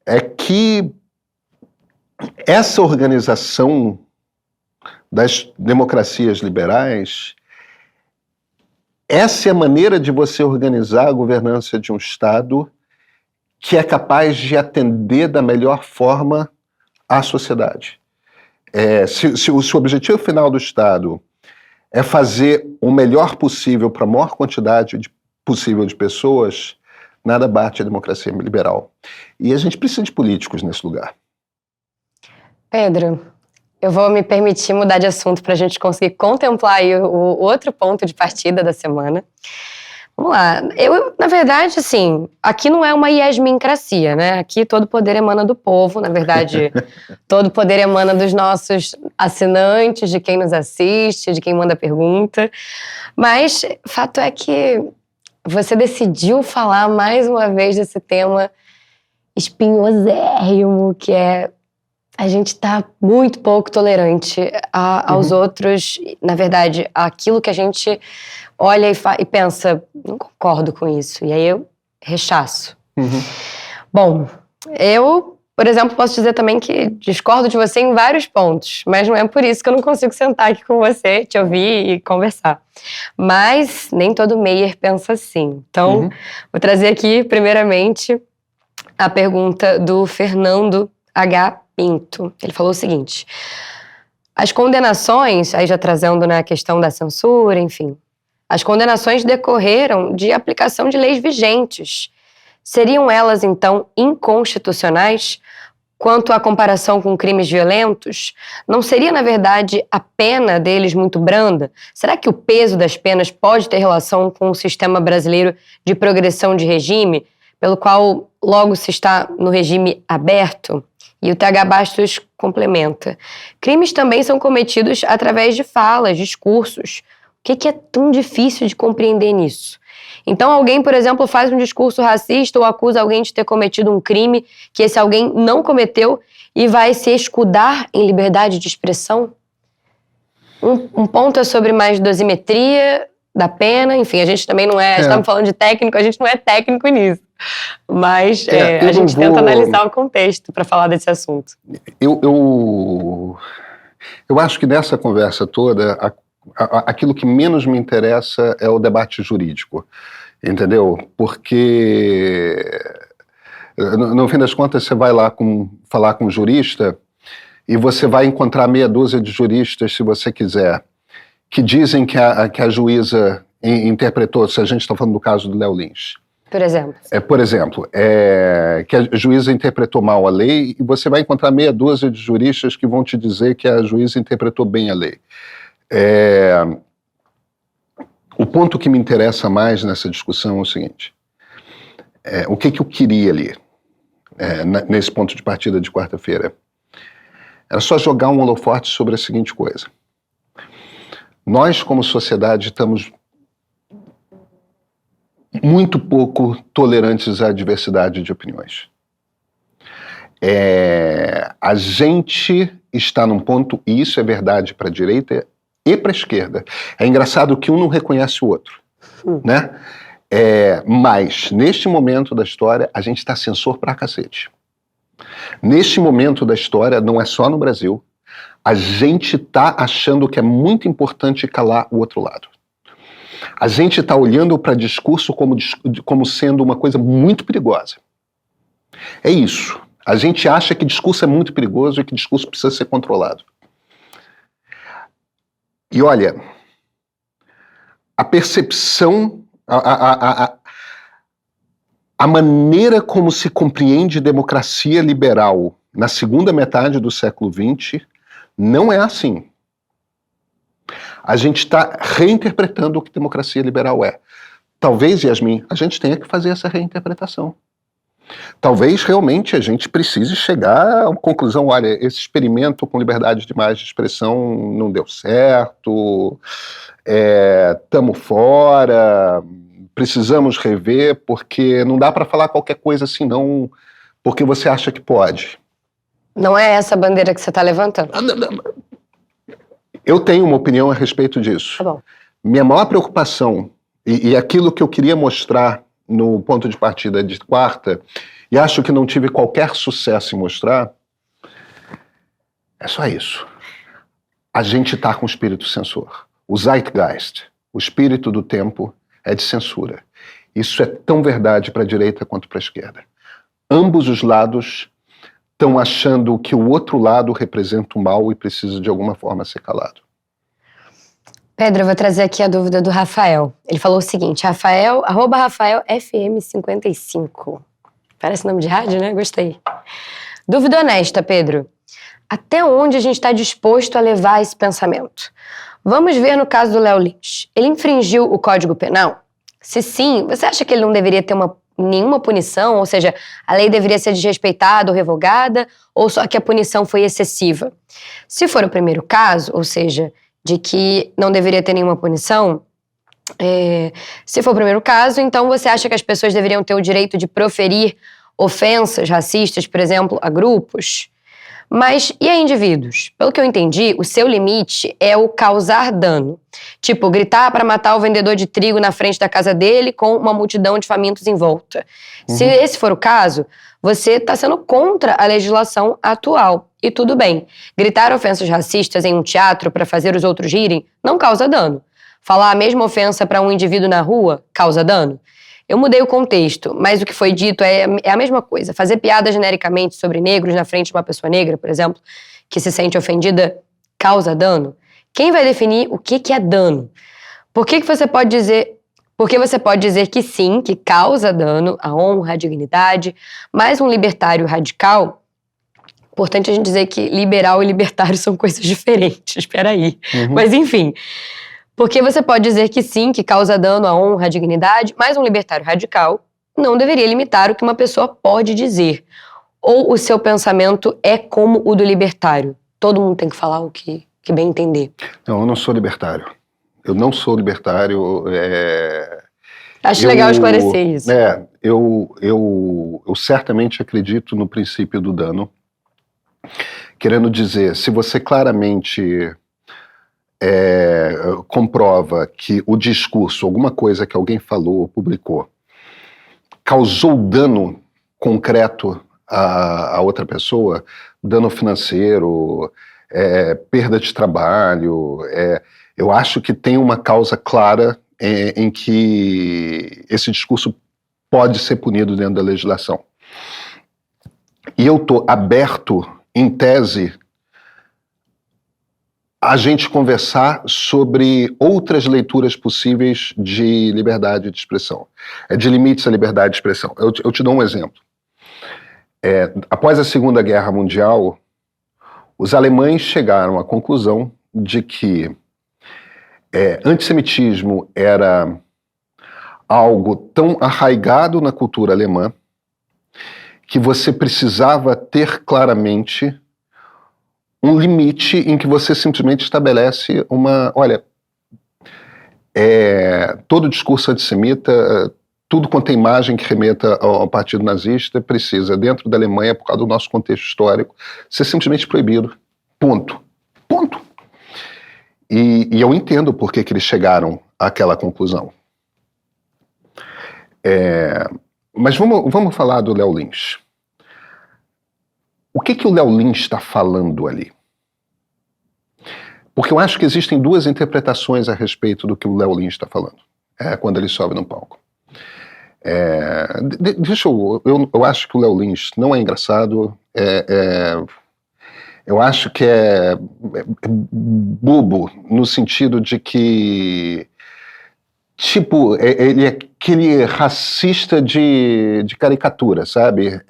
é que essa organização das democracias liberais, essa é a maneira de você organizar a governança de um Estado que é capaz de atender da melhor forma à sociedade. Se o objetivo final do Estado é fazer o melhor possível para a maior quantidade possível de pessoas, nada bate a democracia liberal. E a gente precisa de políticos nesse lugar. Pedro, eu vou me permitir mudar de assunto para a gente conseguir contemplar aí o outro ponto de partida da semana. Vamos lá. Na verdade, assim, aqui não é uma iesmincracia, né? Aqui todo poder emana do povo, na verdade, todo poder emana dos nossos assinantes, de quem nos assiste, de quem manda pergunta. Mas o fato é que você decidiu falar mais uma vez desse tema espinhosérrimo, que é a gente está muito pouco tolerante aos outros. Na verdade, aquilo que a gente olha e pensa, não concordo com isso. E aí eu rechaço. Bom, eu Por exemplo, posso dizer também que discordo de você em vários pontos, mas não é por isso que eu não consigo sentar aqui com você, te ouvir e conversar. Mas nem todo Meyer pensa assim. Então, vou trazer aqui, primeiramente, a pergunta do Fernando H. Pinto. Ele falou o seguinte: as condenações, aí já trazendo, né, a questão da censura, enfim, as condenações decorreram de aplicação de leis vigentes. Seriam elas, então, inconstitucionais? Quanto à comparação com crimes violentos, não seria, na verdade, a pena deles muito branda? Será que o peso das penas pode ter relação com o sistema brasileiro de progressão de regime, pelo qual logo se está no regime aberto? E o TH Bastos complementa: crimes também são cometidos através de falas, discursos. O que é tão difícil de compreender nisso? Então alguém, por exemplo, faz um discurso racista ou acusa alguém de ter cometido um crime que esse alguém não cometeu e vai se escudar em liberdade de expressão? Um ponto é sobre mais dosimetria da pena, enfim, a gente também não é, estamos falando de técnico, a gente não é técnico nisso. Mas a gente tenta analisar o contexto para falar desse assunto. Eu acho que nessa conversa toda, aquilo que menos me interessa é o debate jurídico, entendeu? Porque, no fim das contas, você vai lá falar com um jurista e você vai encontrar meia dúzia de juristas, se você quiser, que dizem que a juíza interpretou, se a gente está falando do caso do Léo Lins. Por exemplo, que a juíza interpretou mal a lei, e você vai encontrar meia dúzia de juristas que vão te dizer que a juíza interpretou bem a lei. O ponto que me interessa mais nessa discussão é o seguinte: o que eu queria ali, nesse ponto de partida de quarta-feira? Era só jogar um holofote sobre a seguinte coisa. Nós, como sociedade, estamos muito pouco tolerantes à diversidade de opiniões. A gente está num ponto, e isso é verdade para a direita e para a esquerda. É engraçado que um não reconhece o outro, né? Mas, neste momento da história, a gente está censor pra cacete. Neste momento da história, não é só no Brasil, a gente está achando que é muito importante calar o outro lado. A gente está olhando para discurso como sendo uma coisa muito perigosa. É isso. A gente acha que discurso é muito perigoso e que discurso precisa ser controlado. E olha, a percepção, a maneira como se compreende democracia liberal na segunda metade do século XX não é assim. A gente está reinterpretando o que democracia liberal é. Talvez, Yasmin, a gente tenha que fazer essa reinterpretação. Talvez realmente a gente precise chegar a uma conclusão: olha, esse experimento com liberdade de imagem e expressão não deu certo, estamos fora, precisamos rever, porque não dá para falar qualquer coisa assim não, porque você acha que pode. Não é essa a bandeira que você está levantando? Eu tenho uma opinião a respeito disso. Tá bom. Minha maior preocupação, e aquilo que eu queria mostrar no ponto de partida de quarta, e acho que não tive qualquer sucesso em mostrar, é só isso. A gente está com o espírito censor. O Zeitgeist, o espírito do tempo, é de censura. Isso é tão verdade para a direita quanto para a esquerda. Ambos os lados estão achando que o outro lado representa o mal e precisa de alguma forma ser calado. Pedro, eu vou trazer aqui a dúvida do Rafael. Ele falou o seguinte: @RafaelFM55. Parece nome de rádio, né? Gostei. Dúvida honesta, Pedro. Até onde a gente está disposto a levar esse pensamento? Vamos ver no caso do Léo Lins. Ele infringiu o Código Penal? Se sim, você acha que ele não deveria ter nenhuma punição? Ou seja, a lei deveria ser desrespeitada ou revogada? Ou só que a punição foi excessiva? Se for o primeiro caso, ou seja, de que não deveria ter nenhuma punição, se for o primeiro caso, então você acha que as pessoas deveriam ter o direito de proferir ofensas racistas, por exemplo, a grupos? Mas e a indivíduos? Pelo que eu entendi, o seu limite é o causar dano. Tipo, gritar para matar o vendedor de trigo na frente da casa dele com uma multidão de famintos em volta. Se esse for o caso, você está sendo contra a legislação atual. E tudo bem. Gritar ofensas racistas em um teatro para fazer os outros rirem não causa dano. Falar a mesma ofensa para um indivíduo na rua causa dano. Eu mudei o contexto, mas o que foi dito é a mesma coisa. Fazer piada genericamente sobre negros na frente de uma pessoa negra, por exemplo, que se sente ofendida, causa dano? Quem vai definir o que é dano? Por que você pode dizer que sim, que causa dano à honra, à dignidade, mas um libertário radical... Importante a gente dizer que liberal e libertário são coisas diferentes, espera aí. Mas enfim... Porque você pode dizer que sim, que causa dano à honra, à dignidade, mas um libertário radical não deveria limitar o que uma pessoa pode dizer. Ou o seu pensamento é como o do libertário? Todo mundo tem que falar o que bem entender. Não, eu não sou libertário. Eu não sou libertário. Acho legal esclarecer isso. Eu certamente acredito no princípio do dano. Querendo dizer, se você claramente... comprova que o discurso, alguma coisa que alguém falou ou publicou, causou dano concreto a outra pessoa, dano financeiro, perda de trabalho, eu acho que tem uma causa clara em que esse discurso pode ser punido dentro da legislação. E eu estou aberto, em tese, a gente conversar sobre outras leituras possíveis de liberdade de expressão, de limites à liberdade de expressão. Eu te dou um exemplo. Após a Segunda Guerra Mundial, os alemães chegaram à conclusão de que antissemitismo era algo tão arraigado na cultura alemã que você precisava ter claramente um limite em que você simplesmente estabelece todo discurso antissemita, tudo quanto é imagem que remeta ao partido nazista, precisa, dentro da Alemanha, por causa do nosso contexto histórico, ser simplesmente proibido. Ponto. Ponto. E eu entendo por que eles chegaram àquela conclusão. Mas vamos falar do Léo Lins. O que o Léo Lins está falando ali? Porque eu acho que existem duas interpretações a respeito do que o Léo Lins está falando, quando ele sobe no palco. Eu acho que o Léo Lins não é engraçado, eu acho que é bobo, no sentido de que, tipo, ele é aquele racista de caricatura, sabe?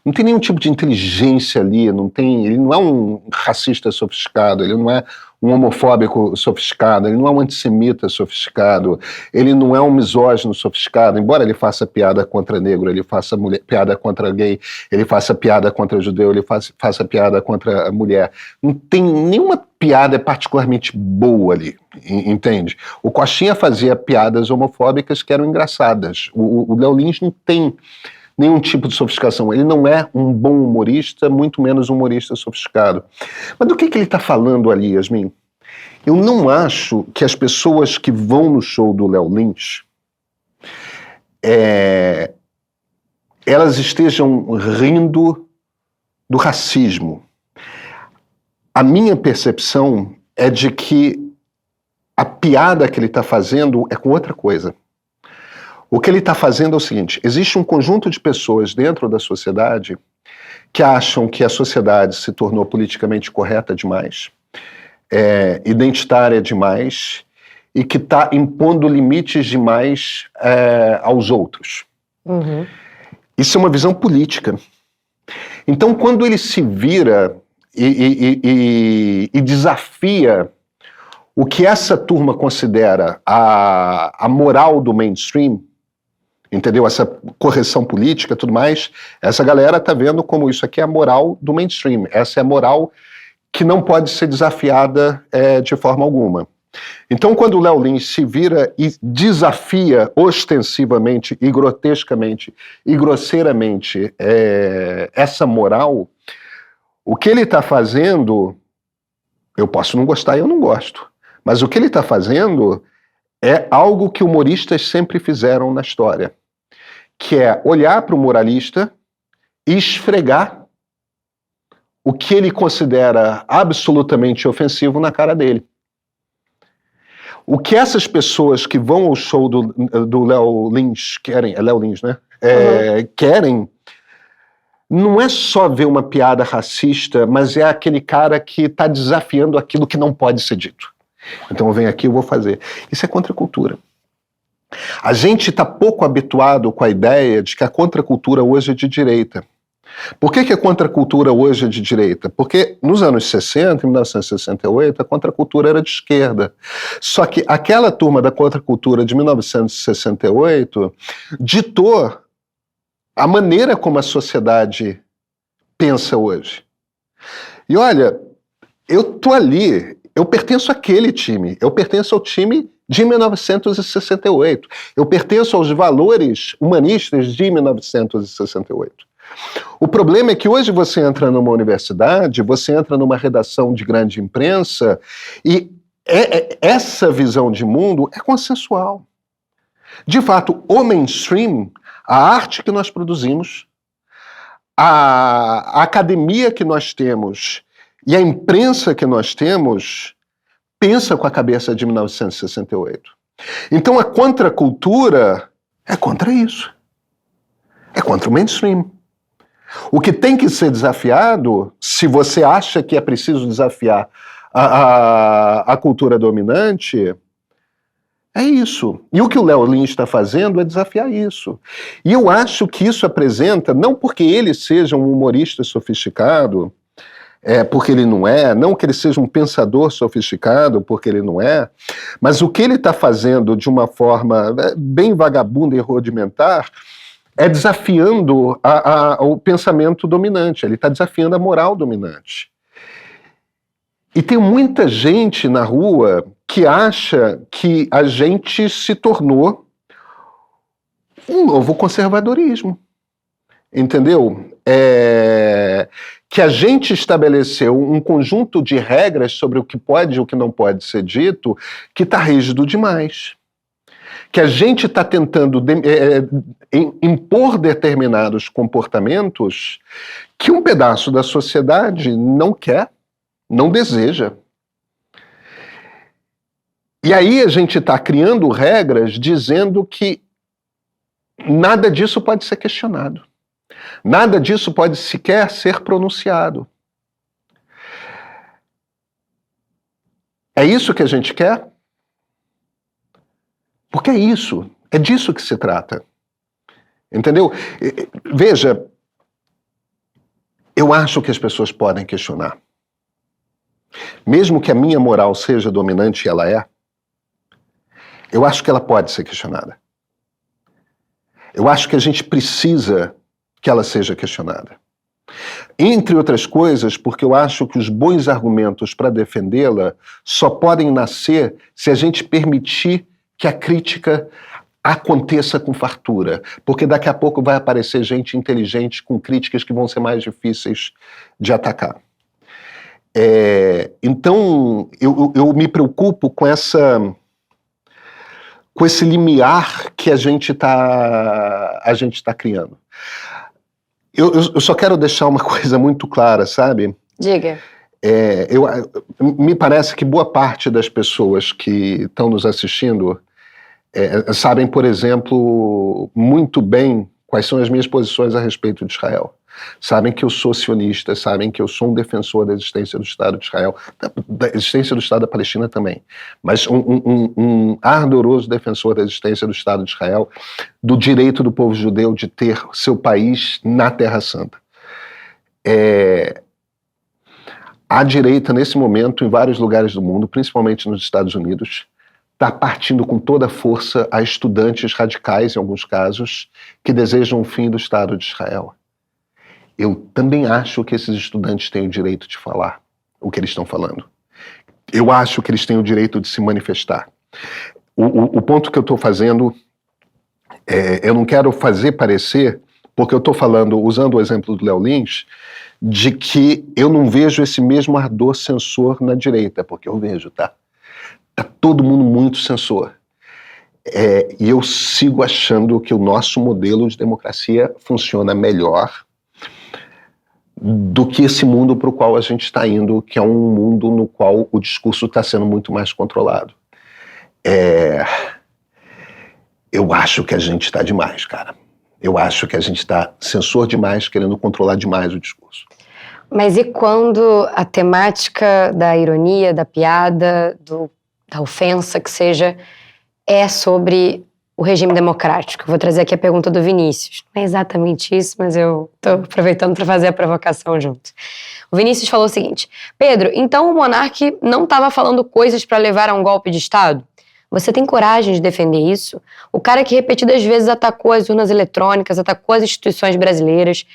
Não tem nenhum tipo de inteligência ali, ele não é um racista sofisticado, ele não é um homofóbico sofisticado, ele não é um antissemita sofisticado, ele não é um misógino sofisticado, embora ele faça piada contra negro, ele faça piada contra gay, ele faça piada contra judeu, ele faça piada contra a mulher. Não tem nenhuma piada particularmente boa ali, entende? O Coxinha fazia piadas homofóbicas que eram engraçadas. O Léo Lins não tem nenhum tipo de sofisticação. Ele não é um bom humorista, muito menos um humorista sofisticado. Mas do que ele está falando ali, Yasmin? Eu não acho que as pessoas que vão no show do Léo Lins elas estejam rindo do racismo. A minha percepção é de que a piada que ele está fazendo é com outra coisa. O que ele está fazendo é o seguinte: existe um conjunto de pessoas dentro da sociedade que acham que a sociedade se tornou politicamente correta demais, identitária demais, e que está impondo limites demais aos outros. Uhum. Isso é uma visão política. Então, quando ele se vira e desafia o que essa turma considera a moral do mainstream, entendeu? Essa correção política e tudo mais, essa galera está vendo como isso aqui é a moral do mainstream. Essa é a moral que não pode ser desafiada de forma alguma. Então, quando o Léo Lins se vira e desafia ostensivamente e grotescamente e grosseiramente essa moral, O que ele está fazendo, eu posso não gostar e eu não gosto, mas o que ele está fazendo é algo que humoristas sempre fizeram na história, que é olhar para o moralista e esfregar o que ele considera absolutamente ofensivo na cara dele. O que essas pessoas que vão ao show do Léo Lins querem, é Léo Lins, né? Querem, não é só ver uma piada racista, mas é aquele cara que está desafiando aquilo que não pode ser dito. Então eu venho aqui, eu vou fazer. Isso é contracultura. A gente está pouco habituado com a ideia de que a contracultura hoje é de direita. Por que a contracultura hoje é de direita? Porque nos anos 60, em 1968, a contracultura era de esquerda. Só que aquela turma da contracultura de 1968 ditou a maneira como a sociedade pensa hoje. E olha, eu tô ali, eu pertenço àquele time, eu pertenço ao time de 1968, eu pertenço aos valores humanistas de 1968. O problema é que hoje você entra numa universidade, você entra numa redação de grande imprensa e essa visão de mundo é consensual. De fato, o mainstream, a arte que nós produzimos, a academia que nós temos e a imprensa que nós temos pensa com a cabeça de 1968. Então a contracultura é contra isso. É contra o mainstream. O que tem que ser desafiado, se você acha que é preciso desafiar a cultura dominante, é isso. E o que o Léo Lins está fazendo é desafiar isso. E eu acho que isso apresenta, não porque ele seja um humorista sofisticado, porque ele não que ele seja um pensador sofisticado, porque ele não é, mas o que ele está fazendo de uma forma bem vagabunda e rudimentar é desafiando o pensamento dominante, ele está desafiando a moral dominante. E tem muita gente na rua que acha que a gente se tornou um novo conservadorismo, entendeu? Que a gente estabeleceu um conjunto de regras sobre o que pode e o que não pode ser dito que está rígido demais. Que a gente está tentando impor determinados comportamentos que um pedaço da sociedade não quer, não deseja. E aí a gente está criando regras dizendo que nada disso pode ser questionado. Nada disso pode sequer ser pronunciado. É isso que a gente quer? Porque é isso, é disso que se trata. Entendeu? Veja, eu acho que as pessoas podem questionar. Mesmo que a minha moral seja dominante, e ela é, eu acho que ela pode ser questionada. Eu acho que a gente precisa que ela seja questionada. Entre outras coisas, porque eu acho que os bons argumentos para defendê-la só podem nascer se a gente permitir que a crítica aconteça com fartura, porque daqui a pouco vai aparecer gente inteligente com críticas que vão ser mais difíceis de atacar. Então, eu me preocupo com esse limiar que a gente tá criando. Eu só quero deixar uma coisa muito clara, sabe? Diga. Me parece que boa parte das pessoas que estão nos assistindo sabem, por exemplo, muito bem quais são as minhas posições a respeito de Israel. Sabem que eu sou sionista, sabem que eu sou um defensor da existência do Estado de Israel, da existência do Estado da Palestina também, mas um ardoroso defensor da existência do Estado de Israel, do direito do povo judeu de ter seu país na Terra Santa. A direita, nesse momento, em vários lugares do mundo, principalmente nos Estados Unidos, está partindo com toda a força a estudantes radicais, em alguns casos, que desejam o fim do Estado de Israel. Eu também acho que esses estudantes têm o direito de falar o que eles estão falando. Eu acho que eles têm o direito de se manifestar. O ponto que eu estou fazendo, eu não quero fazer parecer, porque eu estou falando, usando o exemplo do Léo Lins, de que eu não vejo esse mesmo ardor censor na direita, porque eu vejo, tá? Tá todo mundo muito censor. E eu sigo achando que o nosso modelo de democracia funciona melhor do que esse mundo para o qual a gente está indo, que é um mundo no qual o discurso está sendo muito mais controlado. Eu acho que a gente está demais, cara. Eu acho que a gente está censor demais, querendo controlar demais o discurso. Mas e quando a temática da ironia, da piada, da ofensa, que seja, é sobre o regime democrático? Vou trazer aqui a pergunta do Vinícius. Não é exatamente isso, mas eu tô aproveitando para fazer a provocação junto. O Vinícius falou o seguinte: Pedro, então o monarca não estava falando coisas para levar a um golpe de Estado? Você tem coragem de defender isso? O cara que repetidas vezes atacou as urnas eletrônicas, atacou as instituições brasileiras.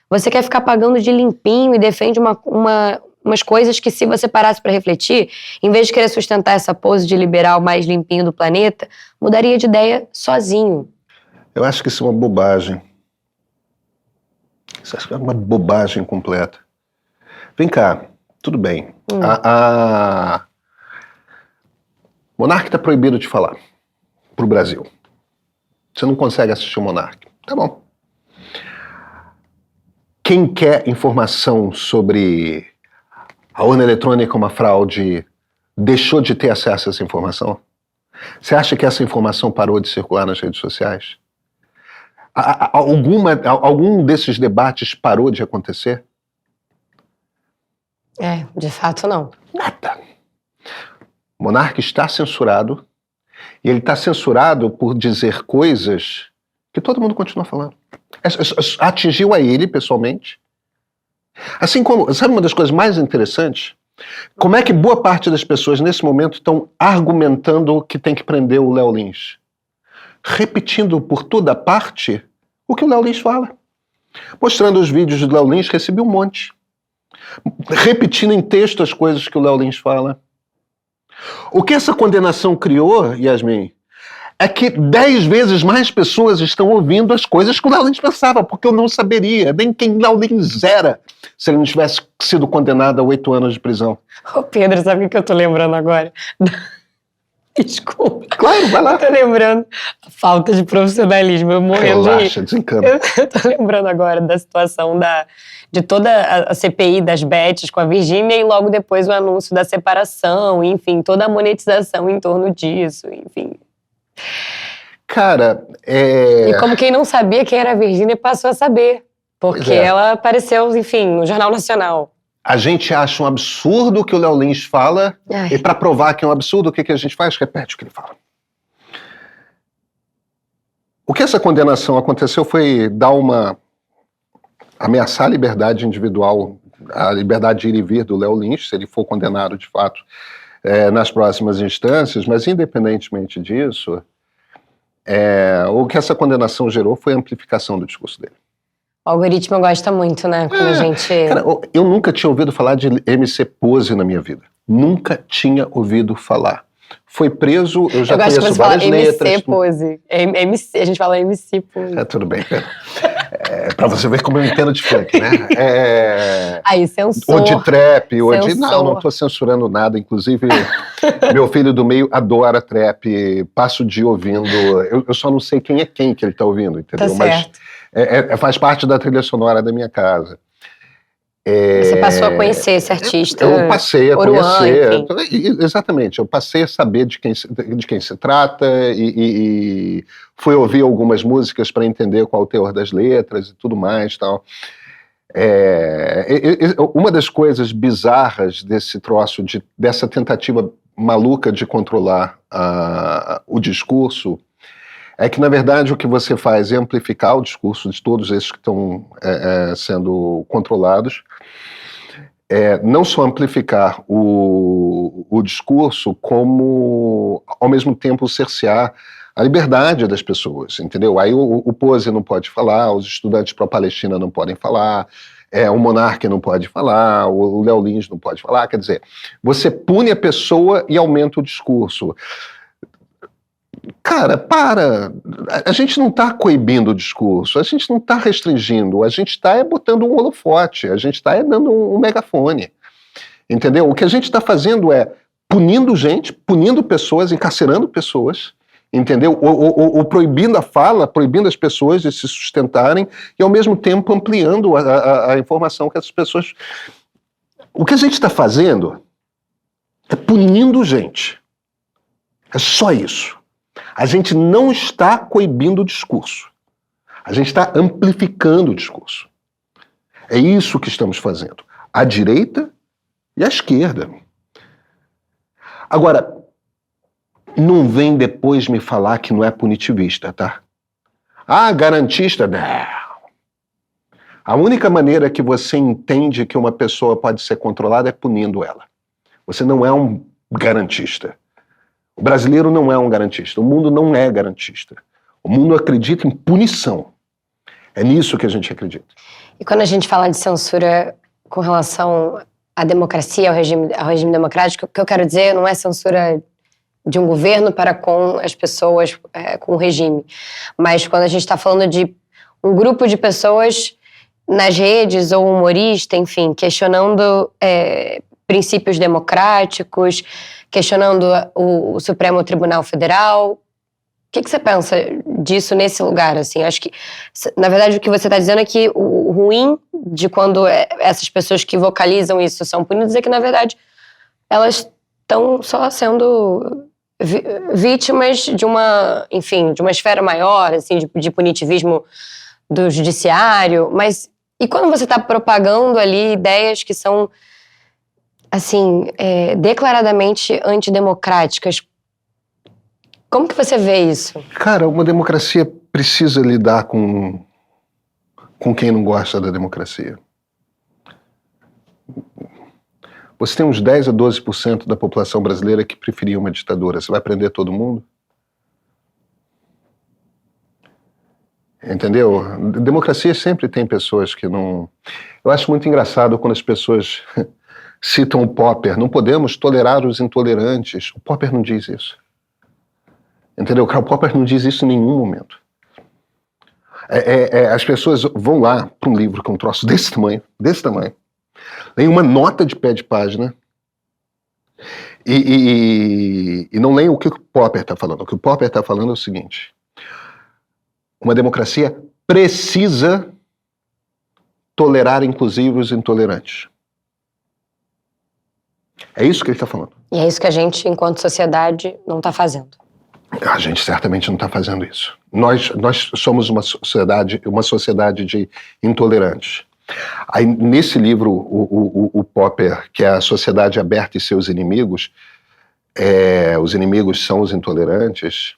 Você quer ficar pagando de limpinho e defende umas coisas que, se você parasse para refletir, em vez de querer sustentar essa pose de liberal mais limpinho do planeta, mudaria de ideia sozinho. Eu acho que isso é uma bobagem. Isso é uma bobagem completa. Vem cá, tudo bem. Monarca está proibido de falar pro Brasil. Você não consegue assistir o Monarca. Tá bom. Quem quer informação sobre a urna eletrônica uma fraude deixou de ter acesso a essa informação? Você acha que essa informação parou de circular nas redes sociais? Algum desses debates parou de acontecer? De fato não. Nada. O monarca está censurado, e ele está censurado por dizer coisas que todo mundo continua falando. Atingiu a ele, pessoalmente. Assim como, sabe uma das coisas mais interessantes? Como é que boa parte das pessoas, nesse momento, estão argumentando que tem que prender o Léo Lins? Repetindo por toda parte o que o Léo Lins fala. Mostrando os vídeos do Léo Lins, recebi um monte. Repetindo em texto as coisas que o Léo Lins fala. O que essa condenação criou, Yasmin, é que 10 vezes mais pessoas estão ouvindo as coisas que o Léo Lins pensava, porque eu não saberia nem quem Léo Lins era se ele não tivesse sido condenado a 8 anos de prisão. Ô Pedro, sabe o que eu tô lembrando agora? Desculpa. Claro, vai lá. Eu tô lembrando a falta de profissionalismo. Eu morrendo Relaxa, desencana. Eu tô lembrando agora da situação de toda a CPI das Bets com a Virgínia e logo depois o anúncio da separação, enfim, toda a monetização em torno disso, enfim. Cara, E como quem não sabia quem era a Virgínia passou a saber, porque ela apareceu, enfim, no Jornal Nacional. A gente acha um absurdo o que o Léo Lins fala, e para provar que é um absurdo, o que a gente faz? Repete o que ele fala. O que essa condenação aconteceu foi ameaçar a liberdade individual, a liberdade de ir e vir do Léo Lins, se ele for condenado de fato nas próximas instâncias, mas independentemente disso, o que essa condenação gerou foi a amplificação do discurso dele. O algoritmo gosta muito, né? Quando a gente... Cara, eu nunca tinha ouvido falar de MC Pose na minha vida. Nunca tinha ouvido falar. Foi preso, eu já conheço várias letras. MC Pose. A gente fala MC Pose. Tudo bem, Pedro. Pra você ver como eu entendo de funk, né? Aí, censor. Ou de trap, ou de... Não tô censurando nada. Inclusive, meu filho do meio adora trap. Passo o dia ouvindo. Eu só não sei quem é quem que ele tá ouvindo, entendeu? Tá certo. Mas faz parte da trilha sonora da minha casa. Você passou a conhecer esse artista. Eu passei a conhecer. Enfim. Exatamente, eu passei a saber de quem se trata e fui ouvir algumas músicas para entender qual é o teor das letras e tudo mais. Tal. Uma das coisas bizarras desse troço, dessa tentativa maluca de controlar o discurso, é que, na verdade, o que você faz é amplificar o discurso de todos esses que estão sendo controlados. Não só amplificar o discurso, como, ao mesmo tempo, cercear a liberdade das pessoas, entendeu? Aí o Pose não pode falar, os estudantes pró-Palestina não podem falar, o monarca não pode falar, o Léo Lins não pode falar. Quer dizer, você pune a pessoa e aumenta o discurso. Cara, para! A gente não está coibindo o discurso, a gente não está restringindo, a gente está botando um holofote, a gente está dando um megafone. Entendeu? O que a gente está fazendo é punindo gente, punindo pessoas, encarcerando pessoas, entendeu? Ou proibindo a fala, proibindo as pessoas de se sustentarem e, ao mesmo tempo, ampliando a informação que essas pessoas... O que a gente está fazendo é punindo gente. É só isso. A gente não está coibindo o discurso. A gente está amplificando o discurso. É isso que estamos fazendo. A direita e a esquerda. Agora, não vem depois me falar que não é punitivista, tá? Ah, garantista? Não. A única maneira que você entende que uma pessoa pode ser controlada é punindo ela. Você não é um garantista. O brasileiro não é um garantista. O mundo não é garantista. O mundo acredita em punição. É nisso que a gente acredita. E quando a gente fala de censura com relação à democracia, ao regime democrático, o que eu quero dizer não é censura de um governo para com as pessoas, com o regime. Mas quando a gente está falando de um grupo de pessoas nas redes, ou humorista, enfim, questionando princípios democráticos, questionando o Supremo Tribunal Federal. O que você pensa disso nesse lugar? Assim, acho que, na verdade, o que você está dizendo é que o ruim de quando essas pessoas que vocalizam isso são punidas é que, na verdade, elas estão só sendo vítimas de uma, enfim, de uma esfera maior, assim, de punitivismo do judiciário. Mas e quando você está propagando ali ideias que são, assim, declaradamente antidemocráticas, como que você vê isso? Cara, uma democracia precisa lidar com quem não gosta da democracia. Você tem uns 10 a 12% da população brasileira que preferia uma ditadura. Você vai prender todo mundo? Entendeu? Democracia sempre tem pessoas que não... Eu acho muito engraçado quando as pessoas citam o Popper. Não podemos tolerar os intolerantes. O Popper não diz isso. Entendeu? O Karl Popper não diz isso em nenhum momento. As pessoas vão lá para um livro que é um troço desse tamanho, leem uma nota de pé de página e não leem o que o Popper está falando. O que o Popper está falando é o seguinte: uma democracia precisa tolerar, inclusive, os intolerantes. É isso que ele está falando. E é isso que a gente, enquanto sociedade, não está fazendo. A gente certamente não está fazendo isso. Nós somos uma sociedade de intolerantes. Aí, nesse livro, o Popper, que é a sociedade aberta e seus inimigos, os inimigos são os intolerantes.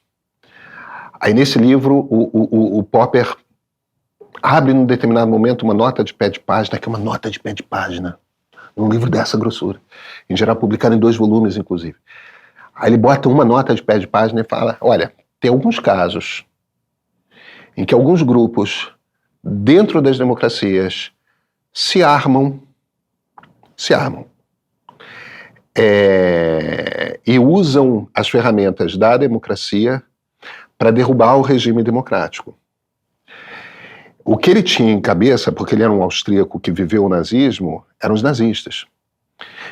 Aí, nesse livro, o Popper abre, num determinado momento, uma nota de pé de página, que é uma nota de pé de página, num livro dessa grossura, em geral publicado em 2 volumes, inclusive. Aí ele bota uma nota de pé de página e fala: olha, tem alguns casos em que alguns grupos dentro das democracias se armam e usam as ferramentas da democracia para derrubar o regime democrático. O que ele tinha em cabeça, porque ele era um austríaco que viveu o nazismo, eram os nazistas.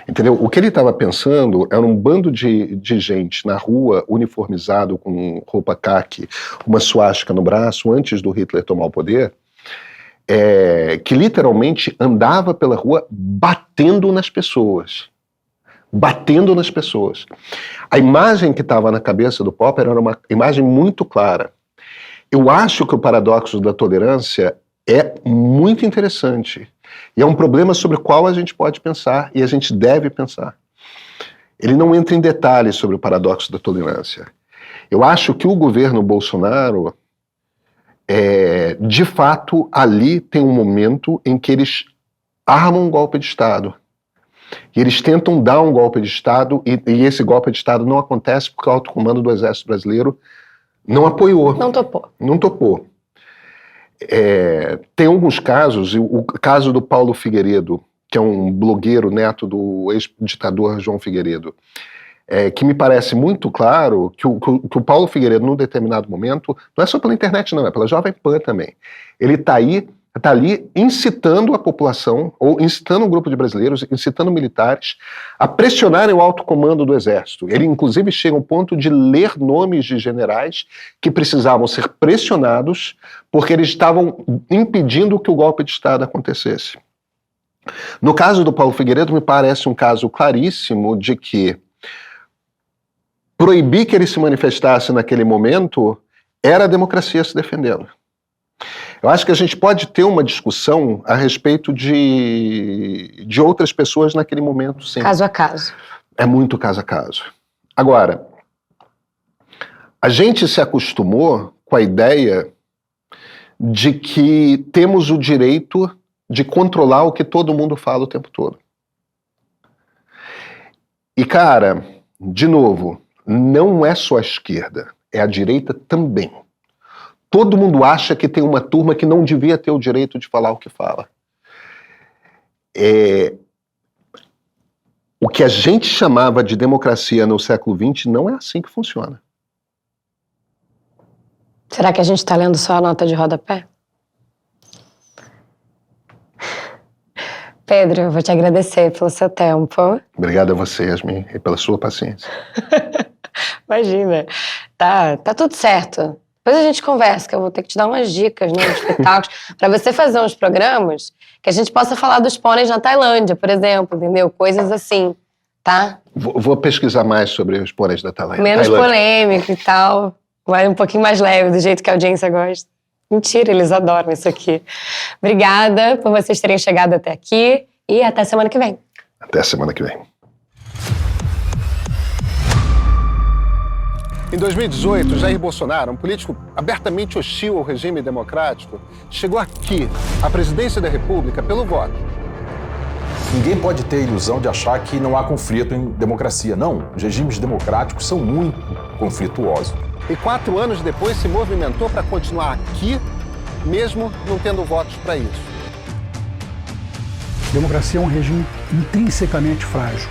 Entendeu? O que ele estava pensando era um bando de gente na rua, uniformizado com roupa caqui, uma suástica no braço, antes do Hitler tomar o poder, que literalmente andava pela rua batendo nas pessoas. Batendo nas pessoas. A imagem que estava na cabeça do Popper era uma imagem muito clara. Eu acho que o paradoxo da tolerância é muito interessante. E é um problema sobre o qual a gente pode pensar e a gente deve pensar. Ele não entra em detalhes sobre o paradoxo da tolerância. Eu acho que o governo Bolsonaro, de fato, ali tem um momento em que eles armam um golpe de Estado. E eles tentam dar um golpe de Estado e esse golpe de Estado não acontece porque o alto comando do Exército Brasileiro não apoiou. Não topou. Tem alguns casos, o caso do Paulo Figueiredo, que é um blogueiro neto do ex-ditador João Figueiredo, que me parece muito claro que o Paulo Figueiredo, num determinado momento, não é só pela internet não, é pela Jovem Pan também, ele está ali incitando a população, ou incitando um grupo de brasileiros, incitando militares a pressionarem o alto comando do Exército. Ele, inclusive, chega ao ponto de ler nomes de generais que precisavam ser pressionados porque eles estavam impedindo que o golpe de Estado acontecesse. No caso do Paulo Figueiredo, me parece um caso claríssimo de que proibir que ele se manifestasse naquele momento era a democracia se defendendo. Eu acho que a gente pode ter uma discussão a respeito de outras pessoas naquele momento, sim. Caso a caso. É muito caso a caso. Agora, a gente se acostumou com a ideia de que temos o direito de controlar o que todo mundo fala o tempo todo. E, cara, de novo, não é só a esquerda, é a direita também. Todo mundo acha que tem uma turma que não devia ter o direito de falar o que fala. O que a gente chamava de democracia no século XX não é assim que funciona. Será que a gente está lendo só a nota de rodapé? Pedro, eu vou te agradecer pelo seu tempo. Obrigado a você, Yasmin, e pela sua paciência. Imagina. Tá tudo certo. Depois a gente conversa, que eu vou ter que te dar umas dicas, né, uns pitacos, para você fazer uns programas que a gente possa falar dos pôneis na Tailândia, por exemplo, entendeu? Coisas assim, tá? Vou pesquisar mais sobre os pôneis da Tailândia. Menos polêmico e tal. Vai um pouquinho mais leve, do jeito que a audiência gosta. Mentira, eles adoram isso aqui. Obrigada por vocês terem chegado até aqui e até semana que vem. Até semana que vem. Em 2018, Jair Bolsonaro, um político abertamente hostil ao regime democrático, chegou aqui, à presidência da República, pelo voto. Ninguém pode ter a ilusão de achar que não há conflito em democracia. Não, os regimes democráticos são muito conflituosos. E 4 anos depois se movimentou para continuar aqui, mesmo não tendo votos para isso. Democracia é um regime intrinsecamente frágil.